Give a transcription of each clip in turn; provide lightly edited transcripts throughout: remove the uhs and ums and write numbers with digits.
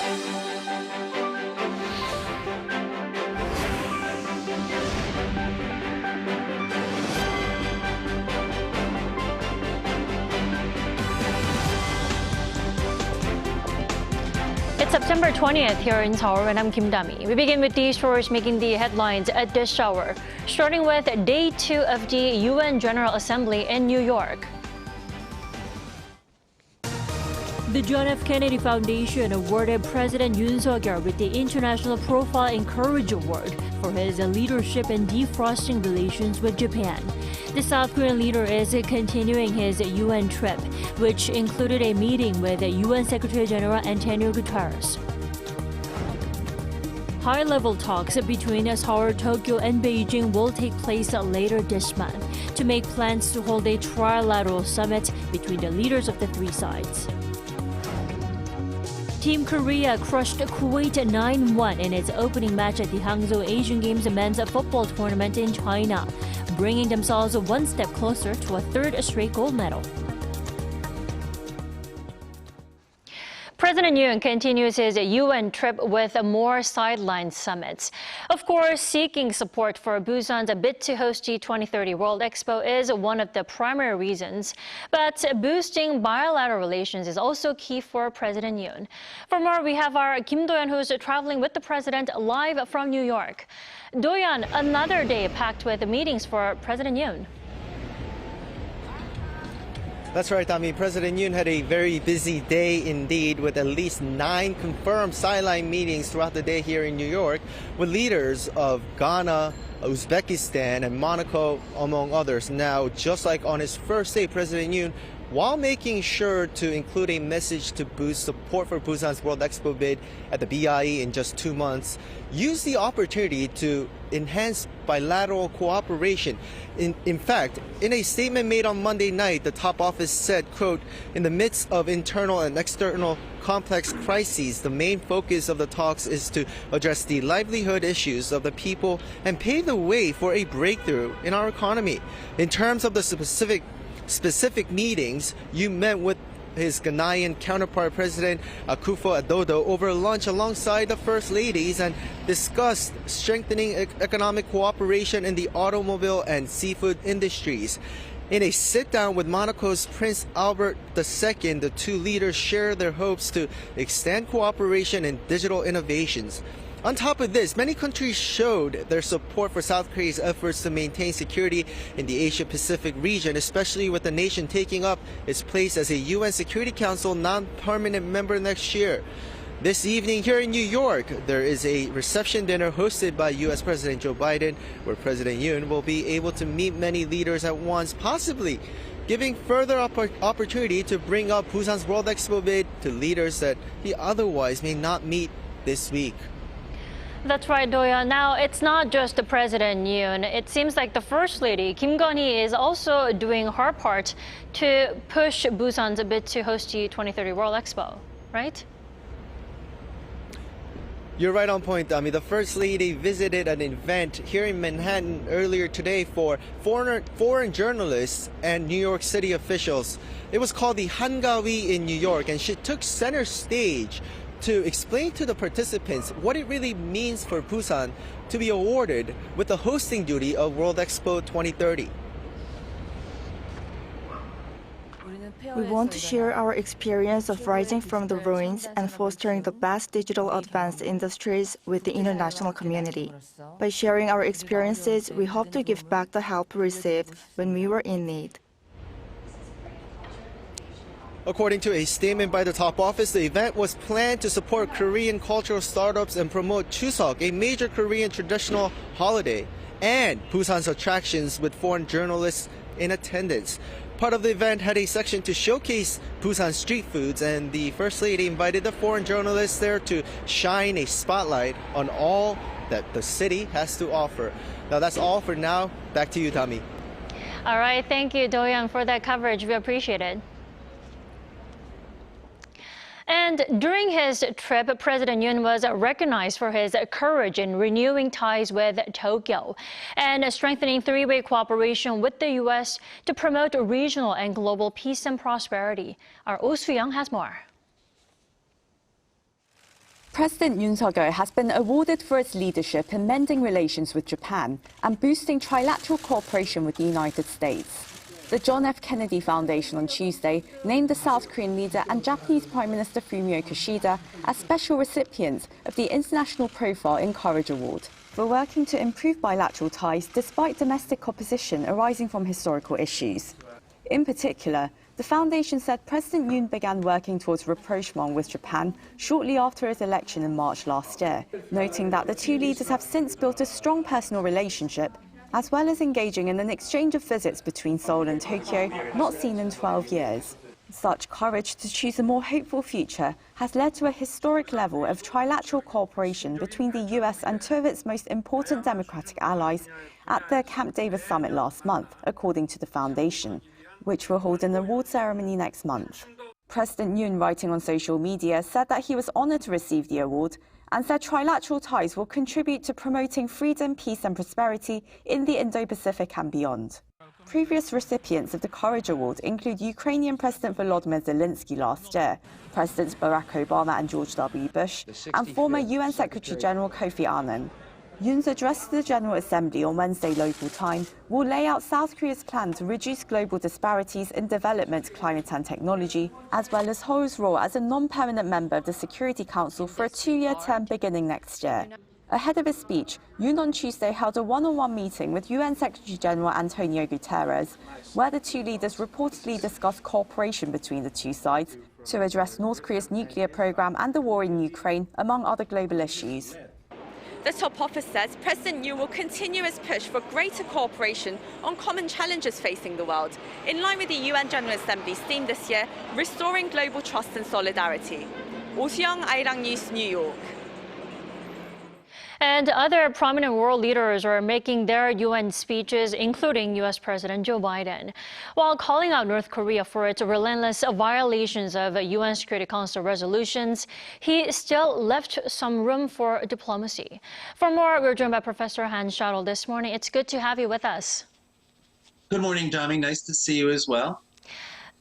It's September 20th here in Seoul, and I'm Kim Dami. We begin with these stories making the headlines at this hour, starting with day 2 of the UN General Assembly in New York. The John F. Kennedy Foundation awarded President Yoon with the International Profile and Courage Award for his leadership in defrosting relations with Japan. The South Korean leader is continuing his UN trip, which included a meeting with UN Secretary General Antonio Guterres. High-level talks between Seoul, Tokyo, and Beijing will take place later this month to make plans to hold a Trilateral Summit between the leaders of the three sides. Team Korea crushed Kuwait 9-1 in its opening match at the Hangzhou Asian Games men's football tournament in China, bringing themselves one step closer to a third straight gold medal. President Yoon continues his UN trip with more sideline summits. Of course, seeking support for Busan's bid to host the 2030 World Expo is one of the primary reasons. But boosting bilateral relations is also key for President Yoon. For more, we have our Kim Do-yeon, who's traveling with the president live from New York. Do-yeon, another day packed with meetings for President Yoon. That's right, Tommy. President Yoon had a very busy day indeed, with at least 9 confirmed sideline meetings throughout the day here in New York with leaders of Ghana, Uzbekistan, and Monaco, among others. Now, just like on his first day, President Yoon, while making sure to include a message to boost support for Busan's World Expo bid at the BIE in just 2 months, used the opportunity to enhance bilateral cooperation. In fact, in a statement made on Monday night, the top office said, quote, "In the midst of internal and external complex crises, the main focus of the talks is to address the livelihood issues of the people and pave the way for a breakthrough in our economy. In terms of the specific meetings, you met with his Ghanaian counterpart, President Akufo-Addo, over lunch alongside the First Ladies and discussed strengthening economic cooperation in the automobile and seafood industries. In a sit-down with Monaco's Prince Albert II, the two leaders shared their hopes to extend cooperation in digital innovations. On top of this, many countries showed their support for South Korea's efforts to maintain security in the Asia-Pacific region, especially with the nation taking up its place as a UN Security Council non-permanent member next year. This evening here in New York, there is a reception dinner hosted by U.S. President Joe Biden, where President Yoon will be able to meet many leaders at once, possibly giving further opportunity to bring up Busan's World Expo bid to leaders that he otherwise may not meet this week. That's right, Do-yeon. Now, it's not just the President Yoon. It seems like the First Lady, Kim Gun-hee, is also doing her part to push Busan's bid to host the 2030 World Expo, right? You're right on point, Dami. The First Lady visited an event here in Manhattan earlier today for foreign journalists and New York City officials. It was called the Hangawi in New York, and she took center stage to explain to the participants what it really means for Busan to be awarded with the hosting duty of World Expo 2030. We want to share our experience of rising from the ruins and fostering the best digital advanced industries with the international community. By sharing our experiences, we hope to give back the help we received when we were in need. According to a statement by the top office, the event was planned to support Korean cultural startups and promote Chuseok, a major Korean traditional holiday, and Busan's attractions with foreign journalists in attendance. Part of the event had a section to showcase Busan street foods, and the First Lady invited the foreign journalists there to shine a spotlight on all that the city has to offer. Now that's all for now. Back to you, Tommy. All right, thank you, Do-yeon, for that coverage. We appreciate it. And during his trip, President Yoon was recognized for his courage in renewing ties with Tokyo and strengthening three-way cooperation with the U.S. to promote regional and global peace and prosperity. Our Oh Soo-young has more. President Yoon has been awarded for its leadership in mending relations with Japan and boosting trilateral cooperation with the United States. The John F. Kennedy Foundation on Tuesday named the South Korean leader and Japanese Prime Minister Fumio Kishida as special recipients of the International Profile in Courage Award for working to improve bilateral ties despite domestic opposition arising from historical issues. In particular, the foundation said President Yoon began working towards rapprochement with Japan shortly after his election in March last year, noting that the two leaders have since built a strong personal relationship, as well as engaging in an exchange of visits between Seoul and Tokyo not seen in 12 years. Such courage to choose a more hopeful future has led to a historic level of trilateral cooperation between the US and two of its most important democratic allies at the Camp David summit last month, according to the foundation, which will hold an award ceremony next month. President Yoon, writing on social media, said that he was honored to receive the award and said trilateral ties will contribute to promoting freedom, peace and prosperity in the Indo-Pacific and beyond. Previous recipients of the Courage Award include Ukrainian President Volodymyr Zelensky last year, Presidents Barack Obama and George W. Bush, and former UN Secretary General Kofi Annan. Yoon's address to the General Assembly on Wednesday local time will lay out South Korea's plan to reduce global disparities in development, climate and technology, as well as Seoul's role as a non-permanent member of the Security Council for a 2-year term beginning next year. Ahead of his speech, Yoon on Tuesday held a one-on-one meeting with UN Secretary General Antonio Guterres, where the two leaders reportedly discussed cooperation between the two sides to address North Korea's nuclear program and the war in Ukraine, among other global issues. The top office says President Yoon will continue his push for greater cooperation on common challenges facing the world, in line with the UN General Assembly's theme this year, Restoring Global Trust and Solidarity. Jeong, Arirang News, New York. And other prominent world leaders are making their UN speeches, including U.S. President Joe Biden. While calling out North Korea for its relentless violations of UN Security Council resolutions, he still left some room for diplomacy. For more, we're joined by Professor Han Shuttle this morning. It's good to have you with us. Good morning, Dami. Nice to see you as well.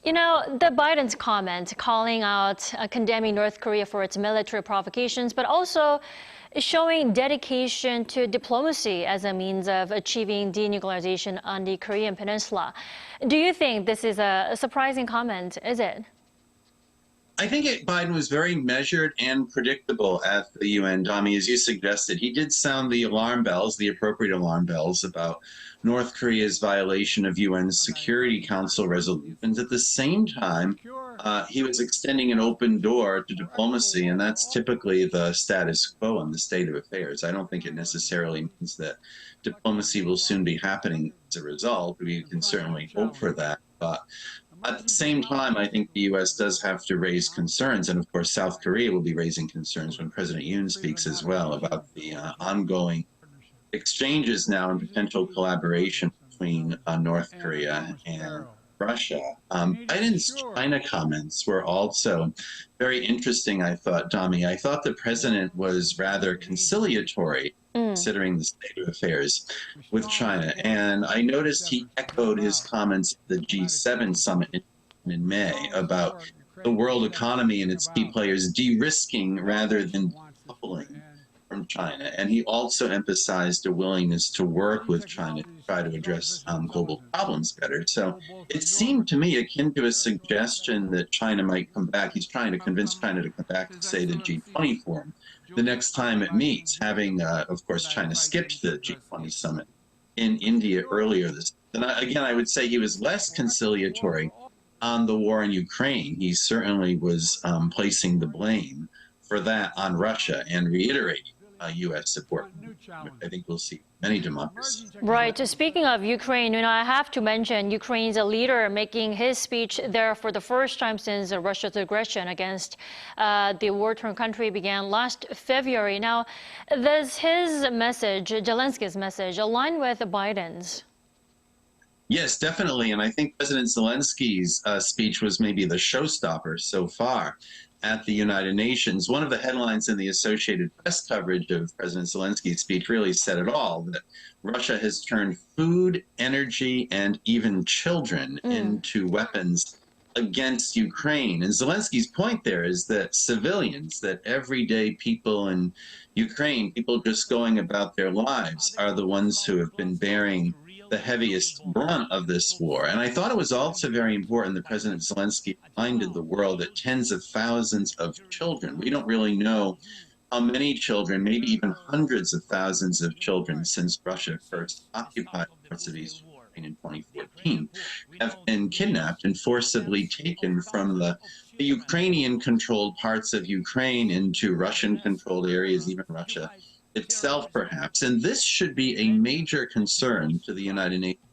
You know, the Biden's comment calling out, condemning North Korea for its military provocations, but also showing dedication to diplomacy as a means of achieving denuclearization on the Korean Peninsula. Do you think this is a surprising comment, is it? I think Biden was very measured and predictable at the UN, Dami, as you suggested. He did sound the alarm bells, the appropriate alarm bells about North Korea's violation of UN Security Council resolutions. At the same time, he was extending an open door to diplomacy, and that's typically the status quo in the state of affairs. I don't think it necessarily means that diplomacy will soon be happening as a result. We can certainly hope for that. But at the same time, I think the U.S. does have to raise concerns, and of course South Korea will be raising concerns when President Yoon speaks as well about the ongoing exchanges now and potential collaboration between North Korea and Russia. Biden's China comments were also very interesting, I thought, Dami. I thought the president was rather conciliatory considering the state of affairs with China. And I noticed he echoed his comments at the G7 summit in May about the world economy and its key players de-risking rather than decoupling from China. And he also emphasized a willingness to work with China to try to address global problems better. So it seemed to me akin to a suggestion that China might come back. He's trying to convince China to come back to, say, the G20 forum the next time it meets, having, of course, China skipped the G20 summit in India earlier this. And again, I would say he was less conciliatory on the war in Ukraine. He certainly was placing the blame for that on Russia and reiterating U.S. support. I think we'll see many democracies. Right. Speaking of Ukraine, I have to mention Ukraine's leader making his speech there for the first time since Russia's aggression against the war-torn country began last February. Now, does his message, Zelensky's message, align with Biden's? Yes, definitely. And I think President Zelensky's speech was maybe the showstopper so far at the United Nations. One of the headlines in the Associated Press coverage of President Zelensky's speech really said it all, that Russia has turned food, energy, and even children into weapons against Ukraine. And Zelensky's point there is that civilians, that everyday people in Ukraine, people just going about their lives, are the ones who have been bearing the heaviest brunt of this war. And I thought it was also very important that President Zelensky reminded the world that tens of thousands of children, we don't really know how many children, maybe even hundreds of thousands of children since Russia first occupied parts of East Ukraine in 2014, have been kidnapped and forcibly taken from the Ukrainian-controlled parts of Ukraine into Russian-controlled areas, even Russia itself, perhaps. And this should be a major concern to the United Nations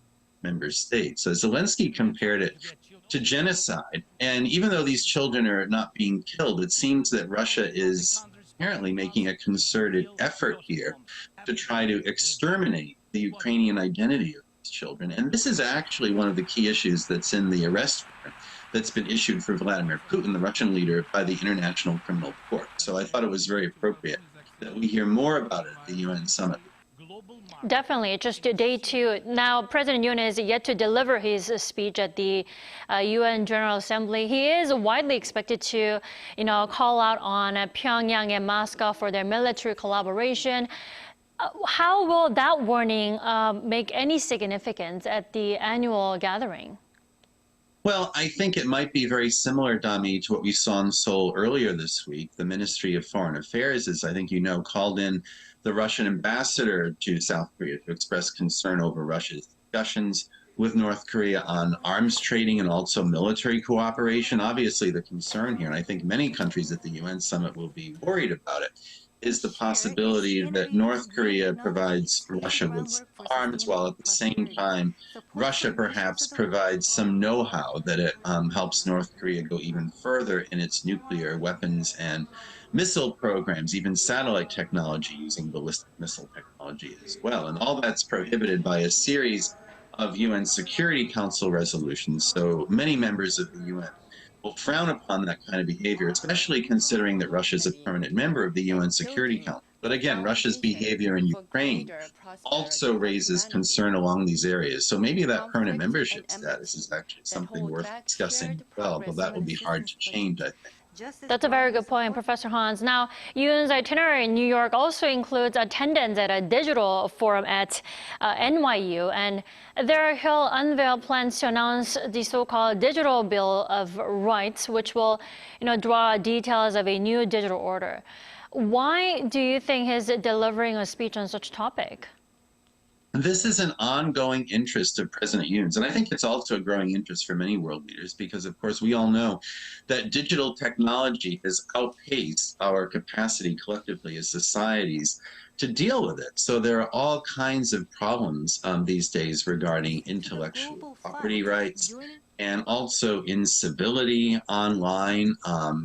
member states. So Zelensky compared it to genocide. And even though these children are not being killed, it seems that Russia is apparently making a concerted effort here to try to exterminate the Ukrainian identity of these children. And this is actually one of the key issues that's in the arrest warrant that's been issued for Vladimir Putin, the Russian leader, by the International Criminal Court. So I thought it was very appropriate that we hear more about it at the UN summit. Definitely. It's just day two. Now, President Yoon is yet to deliver his speech at the UN General Assembly. He is widely expected to, call out on Pyongyang and Moscow for their military collaboration. How will that warning make any significance at the annual gathering? Well, I think it might be very similar, Dami, to what we saw in Seoul earlier this week. The Ministry of Foreign Affairs, as I think you know, called in the Russian ambassador to South Korea to express concern over Russia's discussions with North Korea on arms trading and also military cooperation. Obviously, the concern here, and I think many countries at the UN summit will be worried about it, is the possibility that North Korea provides Russia with arms, while at the same time, Russia perhaps provides some know-how that it helps North Korea go even further in its nuclear weapons and missile programs, even satellite technology using ballistic missile technology as well. And all that's prohibited by a series of UN Security Council resolutions. So many members of the UN will frown upon that kind of behavior, especially considering that Russia is a permanent member of the UN Security Council. But again, Russia's behavior in Ukraine also raises concern along these areas. So maybe that permanent membership status is actually something worth discussing as well, but that will be hard to change, I think. That's a very good point, Professor Hans. Now, Yoon's itinerary in New York also includes attendance at a digital forum at NYU, and there he'll unveil plans to announce the so-called Digital Bill of Rights, which will, draw details of a new digital order. Why do you think he's delivering a speech on such a topic? This is an ongoing interest of President Yoon's, and I think it's also a growing interest for many world leaders because, of course, we all know that digital technology has outpaced our capacity collectively as societies to deal with it. So there are all kinds of problems these days regarding intellectual property rights and also incivility online,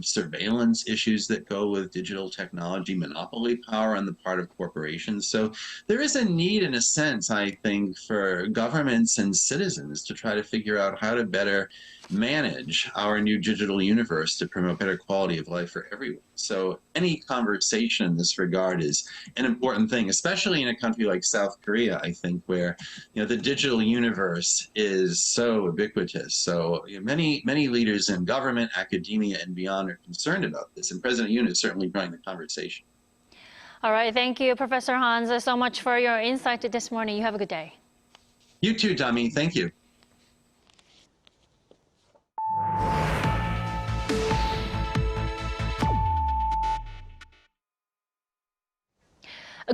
surveillance issues that go with digital technology, monopoly power on the part of corporations. So there is a need, in a sense, I think, for governments and citizens to try to figure out how to better manage our new digital universe to promote better quality of life for everyone. So any conversation in this regard is an important thing, especially in a country like South Korea, I think, where the digital universe is so ubiquitous. So many leaders in government, academia, and beyond are concerned about this, and President Yoon is certainly drawing the conversation. All right, thank you, Professor Hans, so much for your insight this morning. You have a good day. You too, Dami. Thank you.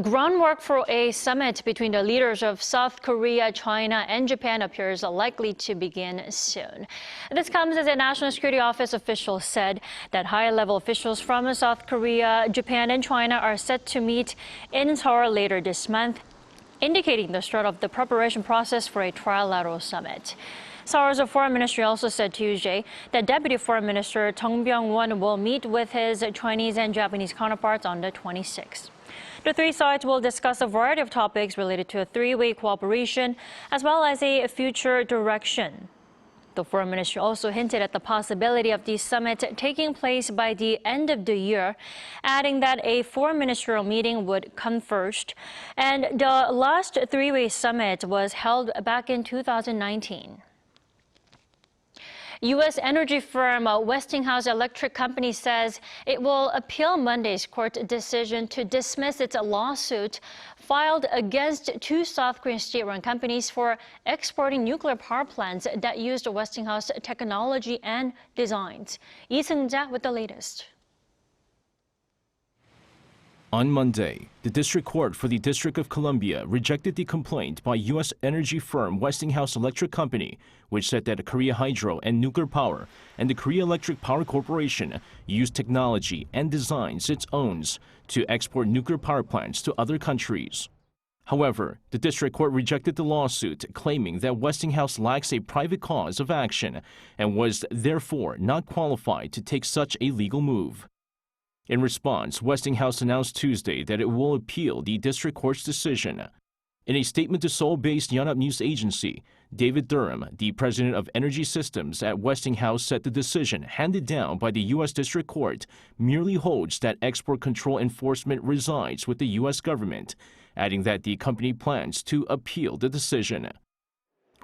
Groundwork for a summit between the leaders of South Korea, China, and Japan appears likely to begin soon. This comes as a National Security Office official said that high-level officials from South Korea, Japan, and China are set to meet in Seoul later this month, indicating the start of the preparation process for a trilateral summit. Seoul's foreign ministry also said Tuesday that Deputy Foreign Minister Jeong Woo-yeong will meet with his Chinese and Japanese counterparts on the 26th. The three sides will discuss a variety of topics related to a three-way cooperation, as well as a future direction. The foreign ministry also hinted at the possibility of the summit taking place by the end of the year, adding that a foreign ministerial meeting would come first. And the last three-way summit was held back in 2019. U.S. energy firm Westinghouse Electric Company says it will appeal Monday's court decision to dismiss its lawsuit filed against two South Korean state-run companies for exporting nuclear power plants that used Westinghouse technology and designs. Lee Seung-ja with the latest. On Monday, the District Court for the District of Columbia rejected the complaint by U.S. energy firm Westinghouse Electric Company, which said that Korea Hydro and Nuclear Power and the Korea Electric Power Corporation used technology and designs it owns to export nuclear power plants to other countries. However, the District Court rejected the lawsuit, claiming that Westinghouse lacks a private cause of action and was therefore not qualified to take such a legal move. In response, Westinghouse announced Tuesday that it will appeal the district court's decision. In a statement to Seoul-based Yonhap news agency, David Durham, the president of Energy Systems at Westinghouse, said the decision handed down by the U.S. District Court merely holds that export control enforcement resides with the U.S. government, adding that the company plans to appeal the decision.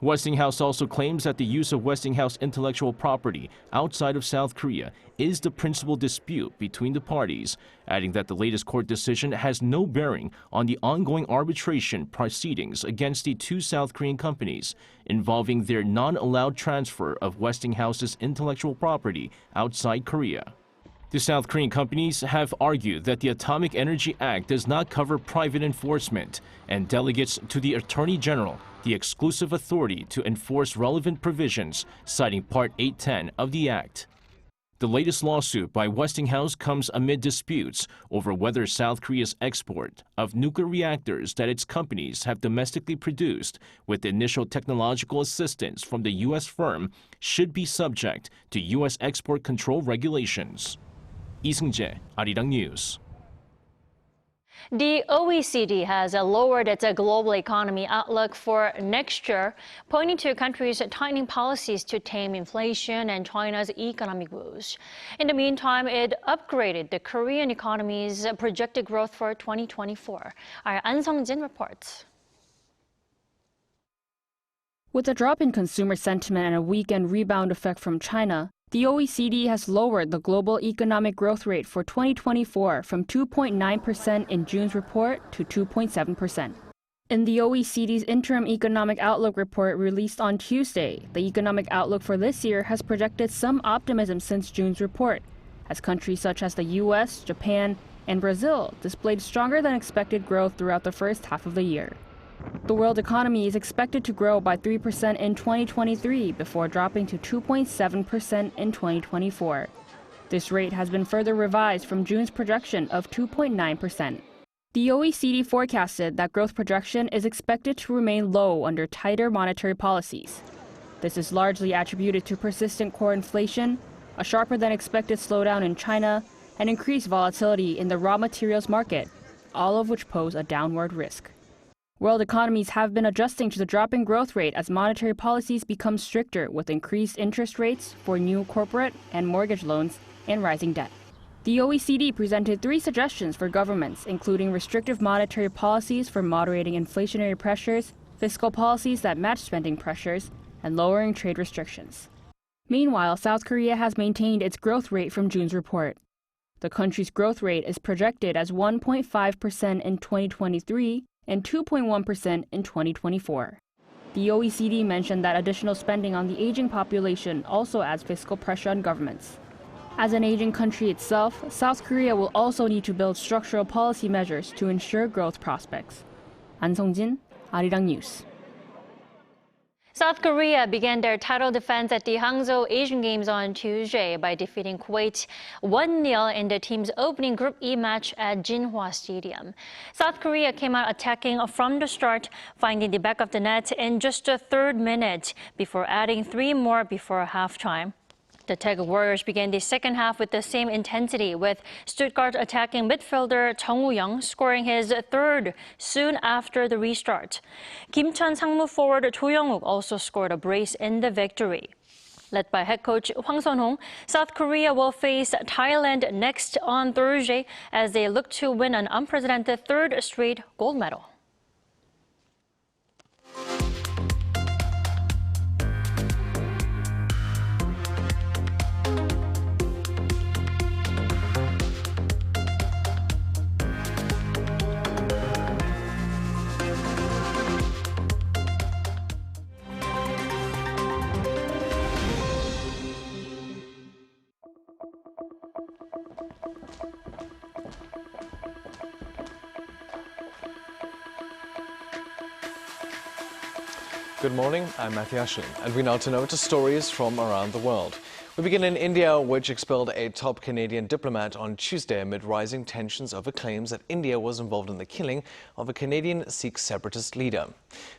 Westinghouse also claims that the use of Westinghouse intellectual property outside of South Korea is the principal dispute between the parties, adding that the latest court decision has no bearing on the ongoing arbitration proceedings against the two South Korean companies involving their non-allowed transfer of Westinghouse's intellectual property outside Korea. The South Korean companies have argued that the Atomic Energy Act does not cover private enforcement and delegates to the Attorney General the exclusive authority to enforce relevant provisions, citing Part 810 of the Act. The latest lawsuit by Westinghouse comes amid disputes over whether South Korea's export of nuclear reactors that its companies have domestically produced with initial technological assistance from the U.S. firm should be subject to U.S. export control regulations. Lee Seung-jae, Arirang News. The OECD has lowered its global economy outlook for next year, pointing to countries tightening policies to tame inflation and China's economic woes. In the meantime, it upgraded the Korean economy's projected growth for 2024. Our An Sung-jin reports. With a drop in consumer sentiment and a weekend rebound effect from China, the OECD has lowered the global economic growth rate for 2024 from 2.9% in June's report to 2.7%. In the OECD's interim economic outlook report released on Tuesday, the economic outlook for this year has projected some optimism since June's report, as countries such as the US, Japan, and Brazil displayed stronger than expected growth throughout the first half of the year. The world economy is expected to grow by 3% in 2023 before dropping to 2.7% in 2024. This rate has been further revised from June's projection of 2.9%. The OECD forecasted that growth projection is expected to remain low under tighter monetary policies. This is largely attributed to persistent core inflation, a sharper than expected slowdown in China, and increased volatility in the raw materials market, all of which pose a downward risk. World economies have been adjusting to the dropping growth rate as monetary policies become stricter with increased interest rates for new corporate and mortgage loans and rising debt. The OECD presented 3 suggestions for governments, including restrictive monetary policies for moderating inflationary pressures, fiscal policies that match spending pressures, and lowering trade restrictions. Meanwhile, South Korea has maintained its growth rate from June's report. The country's growth rate is projected as 1.5% in 2023 and 2.1% in 2024. The OECD mentioned that additional spending on the aging population also adds fiscal pressure on governments. As an aging country itself, South Korea will also need to build structural policy measures to ensure growth prospects. An Sung-jin, Arirang News. South Korea began their title defense at the Hangzhou Asian Games on Tuesday by defeating Kuwait 1-0 in the team's opening Group E match at Jinhua Stadium. South Korea came out attacking from the start, finding the back of the net in just the 3rd minute before adding 3 more before halftime. The Tech Warriors began the second half with the same intensity, with Stuttgart attacking midfielder Jeong Woo-yeong scoring his 3rd soon after the restart. Kimcheon Sangmu forward Jo Young-wook also scored a brace in the victory. Led by head coach Hwang Sun-hong, South Korea will face Thailand next on Thursday as they look to win an unprecedented 3rd straight gold medal. Good morning, I'm Matthew Ashley, and we now turn over to stories from around the world. We begin in India, which expelled a top Canadian diplomat on Tuesday amid rising tensions over claims that India was involved in the killing of a Canadian Sikh separatist leader.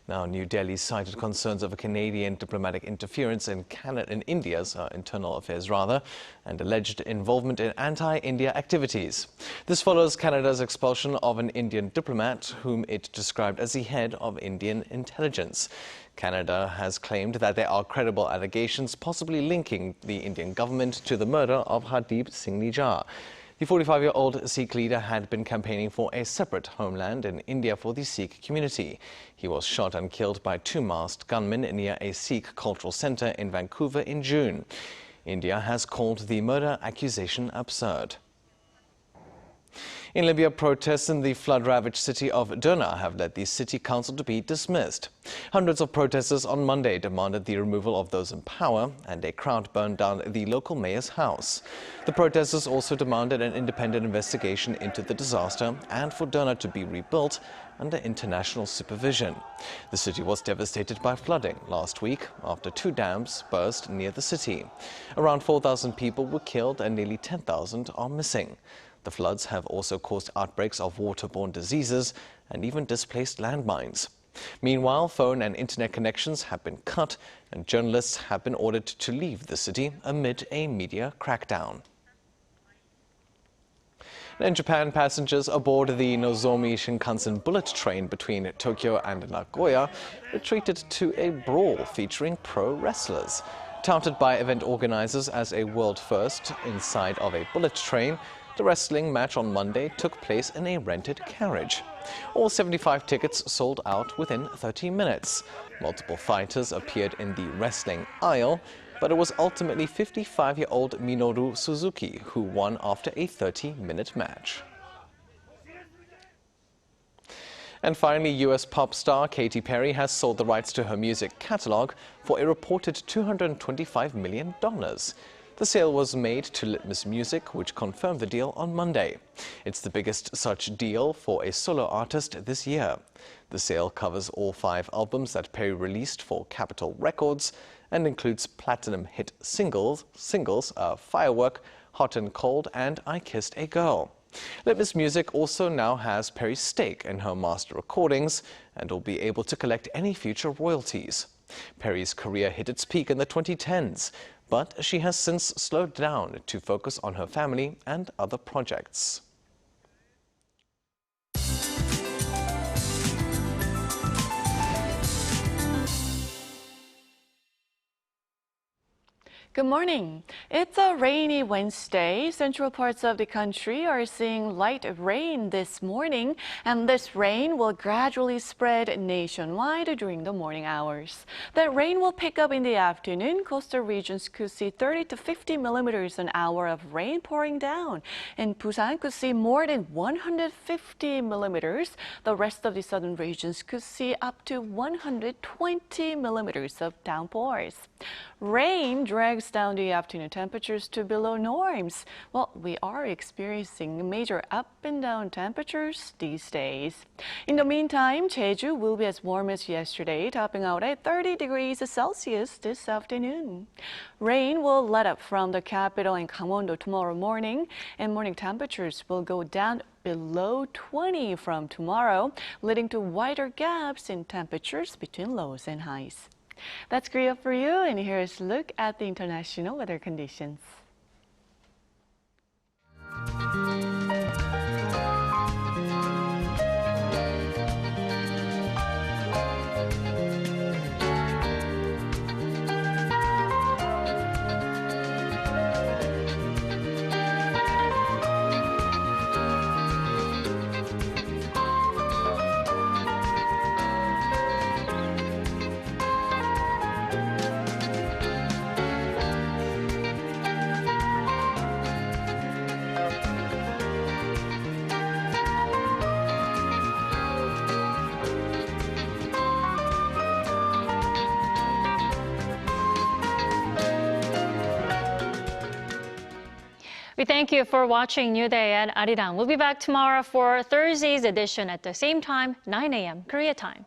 Now, New Delhi cited concerns over Canadian diplomatic interference in India's internal affairs, and alleged involvement in anti-India activities. This follows Canada's expulsion of an Indian diplomat, whom it described as the head of Indian intelligence. Canada has claimed that there are credible allegations possibly linking the Indian government to the murder of Hardeep Singh Nijjar. The 45-year-old Sikh leader had been campaigning for a separate homeland in India for the Sikh community. He was shot and killed by two masked gunmen near a Sikh cultural centre in Vancouver in June. India has called the murder accusation absurd. In Libya, protests in the flood-ravaged city of Derna have led the city council to be dismissed. Hundreds of protesters on Monday demanded the removal of those in power, and a crowd burned down the local mayor's house. The protesters also demanded an independent investigation into the disaster and for Derna to be rebuilt under international supervision. The city was devastated by flooding last week after two dams burst near the city. Around 4,000 people were killed and nearly 10,000 are missing. The floods have also caused outbreaks of waterborne diseases and even displaced landmines. Meanwhile, phone and internet connections have been cut and journalists have been ordered to leave the city amid a media crackdown. In Japan, passengers aboard the Nozomi Shinkansen bullet train between Tokyo and Nagoya were treated to a brawl featuring pro wrestlers. Touted by event organizers as a world first inside of a bullet train, the wrestling match on Monday took place in a rented carriage. All 75 tickets sold out within 30 minutes. Multiple fighters appeared in the wrestling aisle, but it was ultimately 55-year-old Minoru Suzuki who won after a 30-minute match. And finally, U.S. pop star Katy Perry has sold the rights to her music catalog for a reported $225 million. The sale was made to Litmus Music, which confirmed the deal on Monday. It's the biggest such deal for a solo artist this year. The sale covers all 5 albums that Perry released for Capitol Records and includes platinum hit singles Firework, Hot and Cold, and I Kissed a Girl. Litmus Music also now has Perry's stake in her master recordings and will be able to collect any future royalties. Perry's career hit its peak in the 2010s, but she has since slowed down to focus on her family and other projects. Good morning. It's a rainy Wednesday. Central parts of the country are seeing light rain this morning, and this rain will gradually spread nationwide during the morning hours. That rain will pick up in the afternoon. Coastal regions could see 30 to 50 millimeters an hour of rain pouring down, and Busan could see more than 150 millimeters. The rest of the southern regions could see up to 120 millimeters of downpours. Rain drags down the afternoon temperatures to below norms. Well, we are experiencing major up and down temperatures these days. In the meantime, Jeju will be as warm as yesterday, topping out at 30 degrees Celsius this afternoon. Rain will let up from the capital and Gangwon-do tomorrow morning, and morning temperatures will go down below 20 from tomorrow, leading to wider gaps in temperatures between lows and highs. That's Korea for you, and here's a look at the international weather conditions. We thank you for watching New Day at Arirang. We'll be back tomorrow for Thursday's edition at the same time, 9 a.m. Korea time.